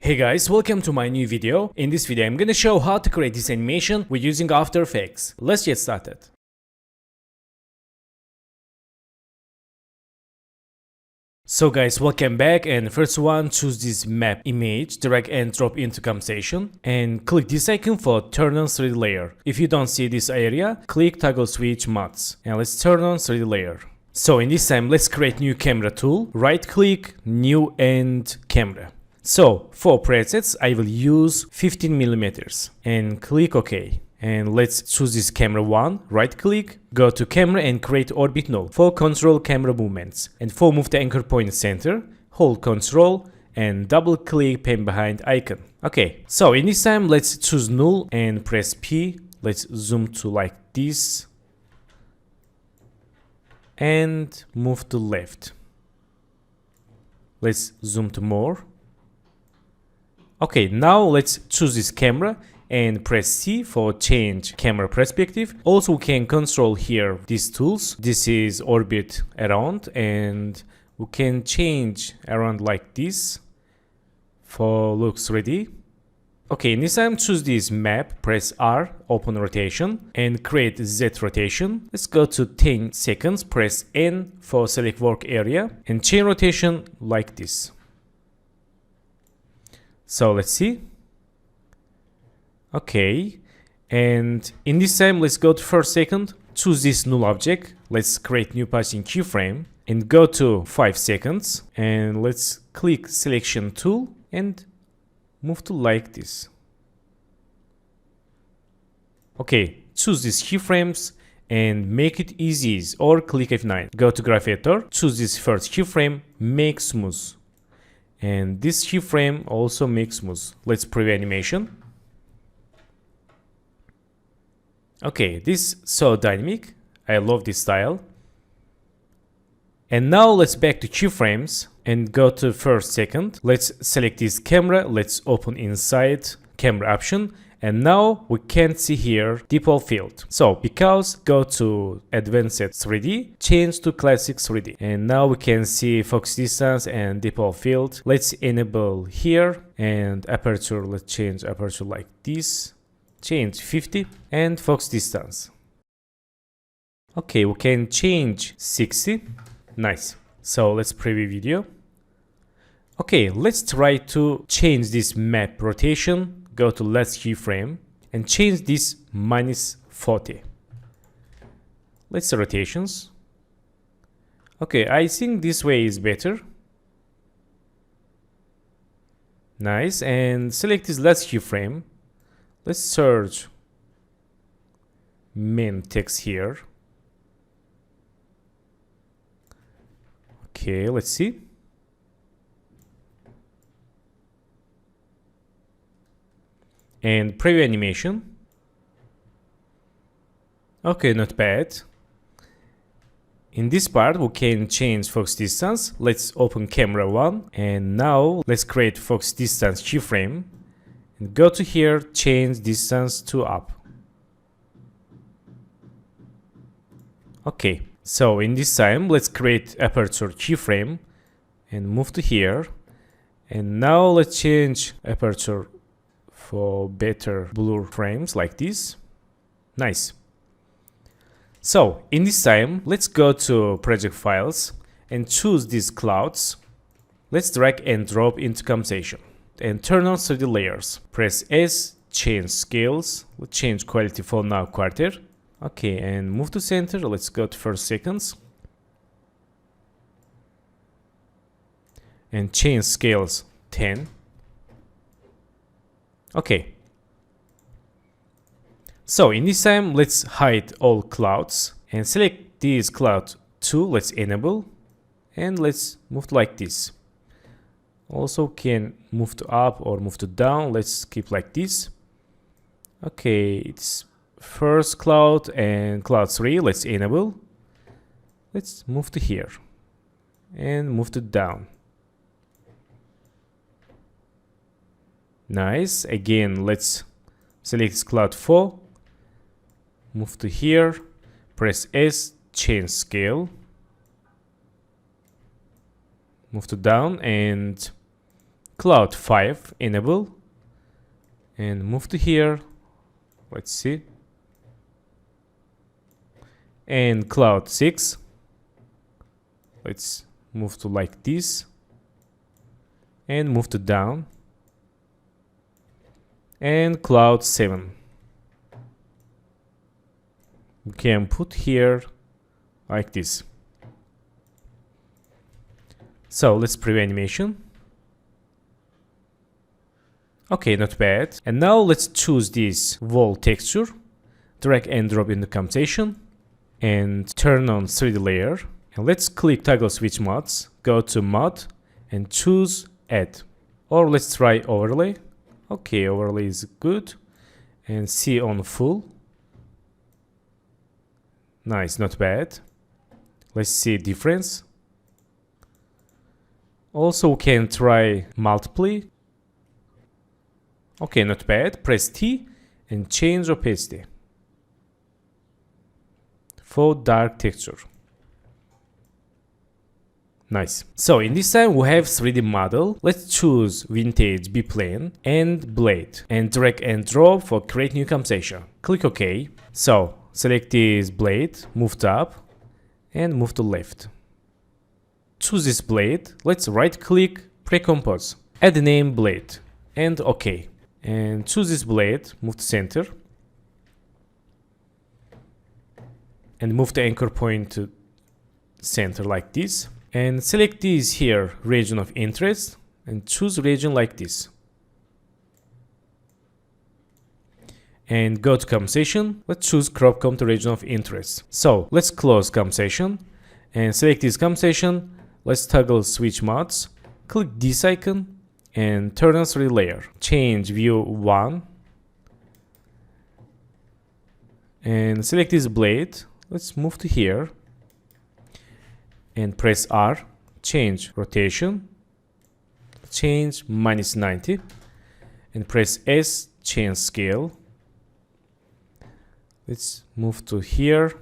Hey guys, welcome to my new video. In this video I'm gonna show how to create this animation with using After Effects. Let's get started. So guys, welcome back, and first one, choose this map image, drag and drop into composition, and click this icon for turn on 3D layer. If you don't see this area, click toggle switch mods, and let's turn on 3D layer. So in this time, let's create new camera tool, right click, new and camera. So for presets, I will use 15mm and click OK. And let's choose this camera 1, right click, go to camera and create orbit node for control camera movements. And for move the anchor point center, hold control and double click pen behind icon. Okay, so in this time let's choose null and press P. Let's zoom to like this and move to left. Let's zoom to more. Okay, now let's choose this camera and press C for change camera perspective. Also we can control here these tools. This is orbit around, and we can change around like this for looks ready. Okay, in this time choose this map, press R, open rotation and create Z rotation. Let's go to 10 seconds, press N for select work area and chain rotation like this. So let's see. Okay, and in this time let's go to first second, choose this null object, let's create new pathing keyframe and go to 5 seconds and let's click selection tool and move to like this. Okay, choose these keyframes and make it easy, or click F9. Go to graph editor, choose this first keyframe, make smooth. And this keyframe also makes smooth. Let's preview animation. Okay, this is so dynamic. I love this style. And now let's back to keyframes and go to first second. Let's select this camera. Let's open inside camera option. And now we can see here default field. So because go to advanced 3D, change to classic 3D. And now we can see focus distance and default field. Let's enable here and aperture. Let's change aperture like this. Change 50 and focus distance. Okay, we can change 60. Nice. So let's preview video. Okay, let's try to change this map rotation. Go to last keyframe and change this -40. Let's see rotations. Okay, I think this way is better. Nice, and select this last keyframe. Let's search main text here. Okay, let's see. And preview animation. Okay, not bad. In this part we can change focus distance. Let's open camera 1 and now let's create focus distance keyframe and go to here, change distance to up. Okay, so in this time let's create aperture keyframe and move to here, and now let's change aperture for better blur frames like this. Nice. So in this time let's go to project files and choose these clouds. Let's drag and drop into composition and turn on 3D layers. Press S, change scales. Let's change quality for now quarter. Okay, and move to center. Let's go to first seconds and change scales 10. Okay, so in this time let's hide all clouds and select this cloud 2. Let's enable and let's move like this. Also can move to up or move to down. Let's keep like this. Okay, it's first cloud and cloud 3. Let's enable. Let's move to here and move to down. Nice. Again, let's select cloud 4, move to here, press S, change scale, move to down and Cloud 5 enable and move to here. Let's see. And cloud 6. Let's move to like this. And move to down. And cloud 7. We can put here like this. So let's preview animation. Okay, not bad. And now let's choose this wall texture, drag and drop into compensation, and turn on 3D layer. And let's click toggle switch mods, go to mod, and choose add. Or let's try overlay. Okay, overlay is good. And see on full. Nice, not bad. Let's see difference. Also, we can try multiply. Okay, not bad. Press T and change opacity for dark texture. Nice. So in this time we have 3D model. Let's choose vintage biplane and blade and drag and drop for create new compensation. Click OK. So select this blade, move to up and move to left. Choose this blade. Let's right click, pre-compose, add the name blade and OK. And choose this blade, move to center and move the anchor point to center like this. And select this here region of interest and choose region like this. And go to compensation. Let's choose crop comp to region of interest. So let's close compensation and select this compensation. Let's toggle switch mods, click this icon and turn on 3D layer. Change view 1 and select this blade. Let's move to here and press R, change rotation, change -90 and press S, change scale. Let's move to here.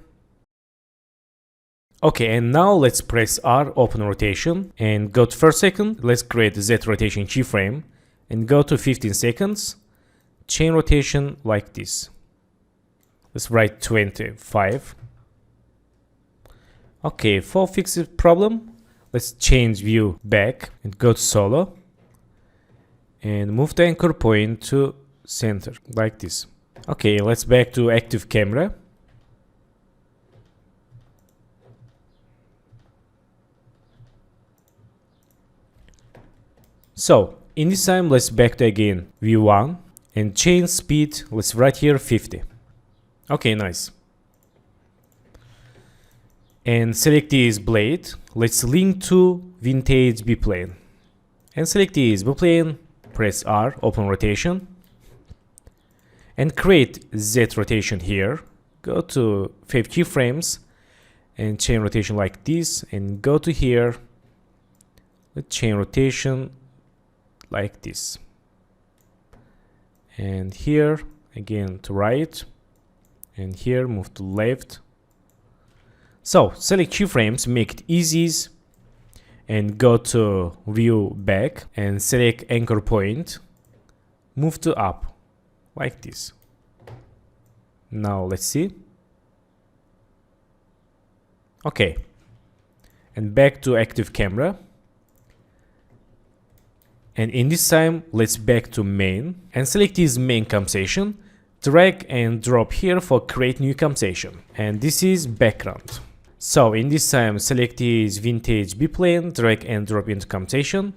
Okay, and now let's press R, open rotation and go to first second. Let's create the Z rotation keyframe and go to 15 seconds. Chain rotation like this. Let's write 25. Okay, for fix the problem, let's change view back and go to solo and move the anchor point to center like this. Okay, let's back to active camera. So in this time, let's back to again view 1 and change speed. Let's write here 50. Okay, nice. And select this blade. Let's link to vintage biplane and select this biplane. Press R, open rotation and create Z rotation here. Go to 5 keyframes and chain rotation like this and go to here. Let's chain rotation like this and here again to right and here move to left. So select keyframes, make it easy and go to view back and select anchor point, move to up like this. Now let's see. Okay, and back to active camera. And in this time, let's back to main and select this main compensation, drag and drop here for create new compensation. And this is background. So in this time, select this vintage biplane, drag and drop into compensation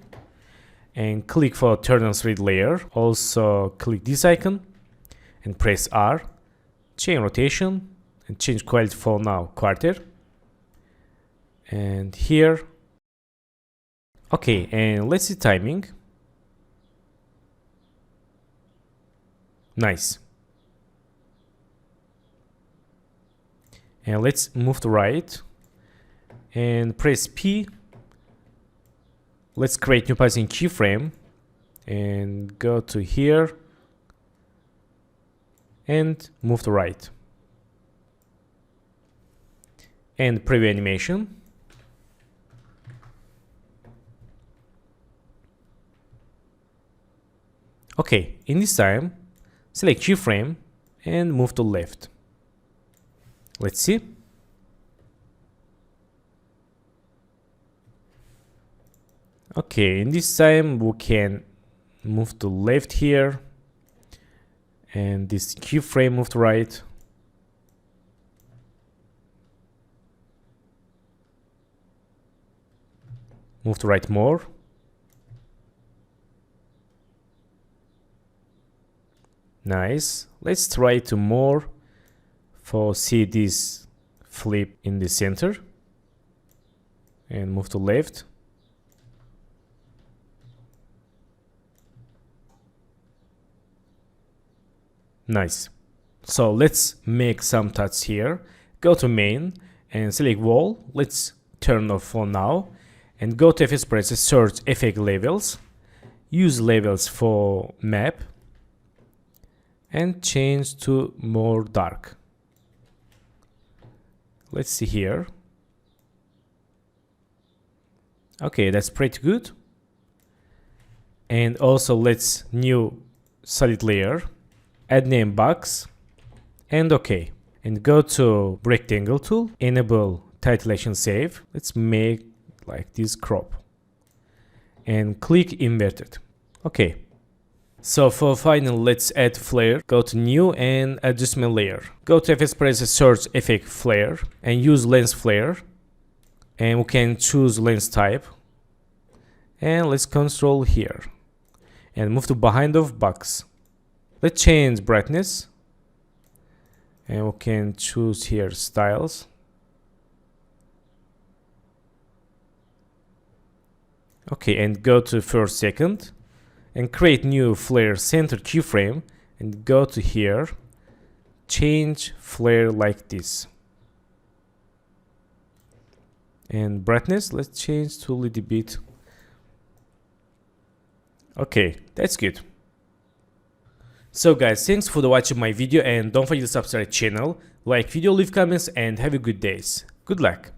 and click for turn on 3D layer. Also click this icon and press R, chain rotation and change quality for now quarter. And here. Okay, and let's see timing. Nice. And let's move to right and press P. Let's create new position keyframe and go to here and move to right. And preview animation. Okay, in this time, select keyframe and move to left. Let's see. Okay, in this time we can move to left here, and this keyframe move to right. Move to right more. Nice. Let's try to more for see this flip in the center, and move to left. Nice. So let's make some touch here. Go to main and select wall. Let's turn off for now and go to FS Preset, search effect levels. Use levels for map and change to more dark. Let's see here. Okay, that's pretty good. And also let's new solid layer. Add name box and OK, and go to rectangle tool, enable titillation save. Let's make like this crop and click inverted. Okay, so for final, let's add flare. Go to new and adjustment layer. Go to FS Preset, search effect flare and use lens flare, and we can choose lens type, and let's control here and move to behind of box. Let's change brightness, and we can choose here styles. Okay, and go to first second and create new flare center keyframe and go to here, change flare like this. And brightness, let's change to a little bit. Okay, that's good. So guys, thanks for watching my video, and don't forget to subscribe channel, like video, leave comments, and have a good days. Good luck.